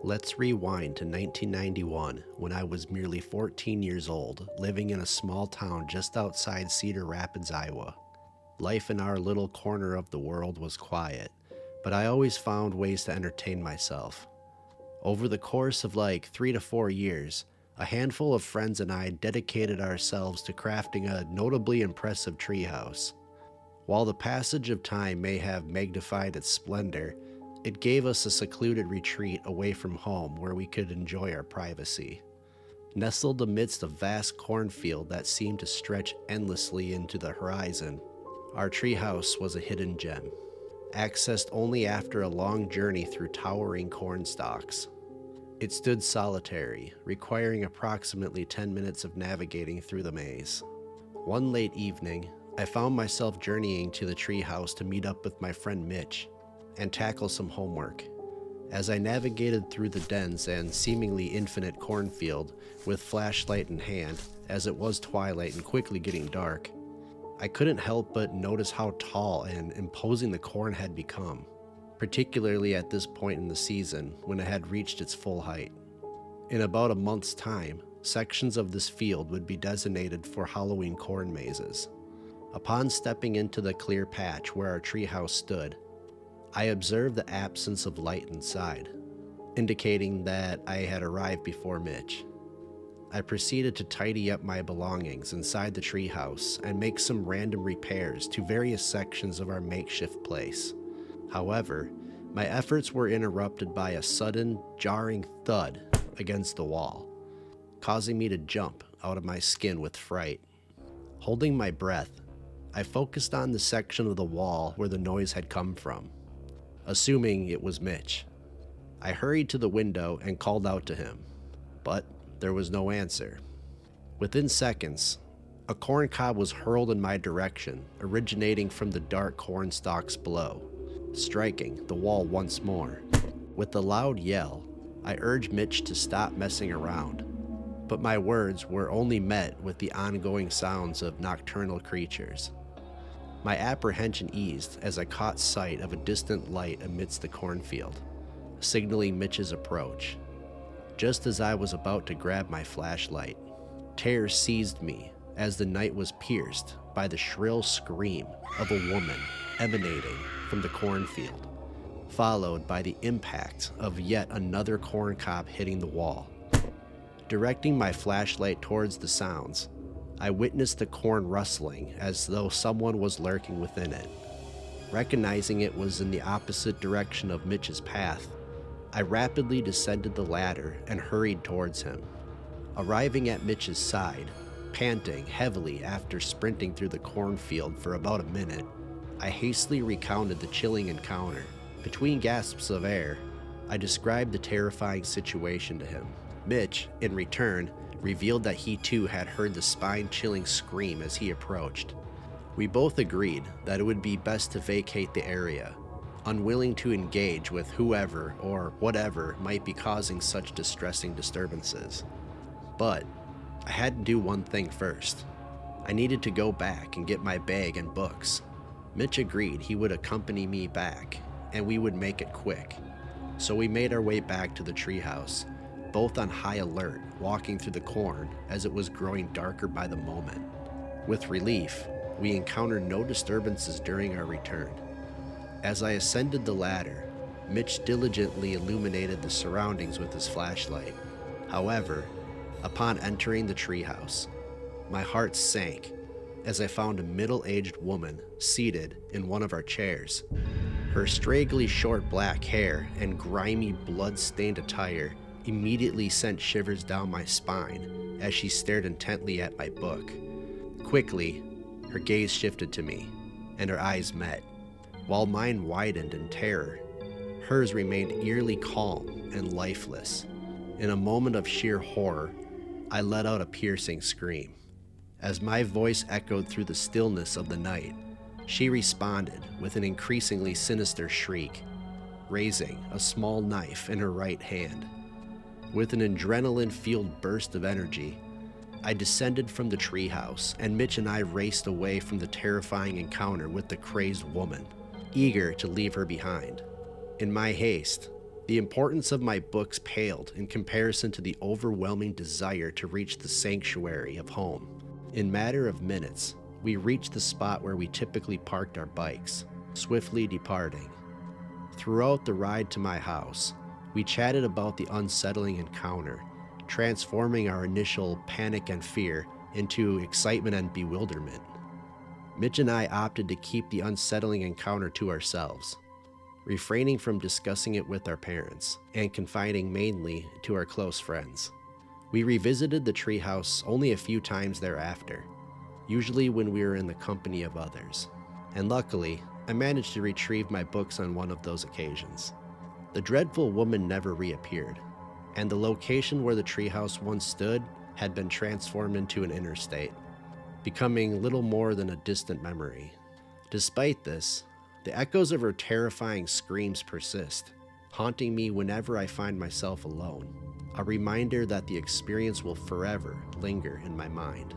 Let's rewind to 1991 when I was merely 14 years old, living in a small town just outside Cedar Rapids, Iowa. Life in our little corner of the world was quiet, but I always found ways to entertain myself. Over the course of like 3 to 4 years, a handful of friends and I dedicated ourselves to crafting a notably impressive treehouse. While the passage of time may have magnified its splendor, it gave us a secluded retreat away from home where we could enjoy our privacy. Nestled amidst a vast cornfield that seemed to stretch endlessly into the horizon, our treehouse was a hidden gem, accessed only after a long journey through towering corn stalks. It stood solitary, requiring approximately 10 minutes of navigating through the maze. One late evening, I found myself journeying to the treehouse to meet up with my friend Mitch and tackle some homework. As I navigated through the dense and seemingly infinite cornfield with flashlight in hand, as it was twilight and quickly getting dark, I couldn't help but notice how tall and imposing the corn had become, particularly at this point in the season when it had reached its full height. In about a month's time, sections of this field would be designated for Halloween corn mazes. Upon stepping into the clear patch where our treehouse stood, I observed the absence of light inside, indicating that I had arrived before Mitch. I proceeded to tidy up my belongings inside the treehouse and make some random repairs to various sections of our makeshift place. However, my efforts were interrupted by a sudden, jarring thud against the wall, causing me to jump out of my skin with fright. Holding my breath, I focused on the section of the wall where the noise had come from, assuming it was Mitch. I hurried to the window and called out to him, but there was no answer. Within seconds, a corn cob was hurled in my direction, originating from the dark corn stalks below, striking the wall once more. With a loud yell, I urged Mitch to stop messing around, but my words were only met with the ongoing sounds of nocturnal creatures. My apprehension eased as I caught sight of a distant light amidst the cornfield, signaling Mitch's approach. Just as I was about to grab my flashlight, terror seized me as the night was pierced by the shrill scream of a woman emanating from the cornfield, followed by the impact of yet another corn cob hitting the wall. Directing my flashlight towards the sounds, I witnessed the corn rustling as though someone was lurking within it. Recognizing it was in the opposite direction of Mitch's path, I rapidly descended the ladder and hurried towards him. Arriving at Mitch's side, panting heavily after sprinting through the cornfield for about a minute, I hastily recounted the chilling encounter. Between gasps of air, I described the terrifying situation to him. Mitch, in return, revealed that he too had heard the spine-chilling scream as he approached. We both agreed that it would be best to vacate the area, unwilling to engage with whoever or whatever might be causing such distressing disturbances. But I had to do one thing first. I needed to go back and get my bag and books. Mitch agreed he would accompany me back, and we would make it quick. So we made our way back to the treehouse, both on high alert, walking through the corn as it was growing darker by the moment. With relief, we encountered no disturbances during our return. As I ascended the ladder, Mitch diligently illuminated the surroundings with his flashlight. However, upon entering the treehouse, my heart sank as I found a middle-aged woman seated in one of our chairs. Her straggly short black hair and grimy blood-stained attire immediately sent shivers down my spine as she stared intently at my book. Quickly, her gaze shifted to me, and our eyes met. While mine widened in terror, hers remained eerily calm and lifeless. In a moment of sheer horror, I let out a piercing scream. As my voice echoed through the stillness of the night, she responded with an increasingly sinister shriek, raising a small knife in her right hand. With an adrenaline-fueled burst of energy, I descended from the treehouse, and Mitch and I raced away from the terrifying encounter with the crazed woman, eager to leave her behind. In my haste, The importance of my books paled in comparison to the overwhelming desire to reach the sanctuary of home. In matter of minutes, we reached the spot where we typically parked our bikes, swiftly departing. Throughout the ride to my house, we chatted about the unsettling encounter, transforming our initial panic and fear into excitement and bewilderment. Mitch and I opted to keep the unsettling encounter to ourselves, refraining from discussing it with our parents and confiding mainly to our close friends. We revisited the treehouse only a few times thereafter, usually when we were in the company of others, and luckily, I managed to retrieve my books on one of those occasions. The dreadful woman never reappeared, and the location where the treehouse once stood had been transformed into an interstate, becoming little more than a distant memory. Despite this, the echoes of her terrifying screams persist, haunting me whenever I find myself alone, a reminder that the experience will forever linger in my mind.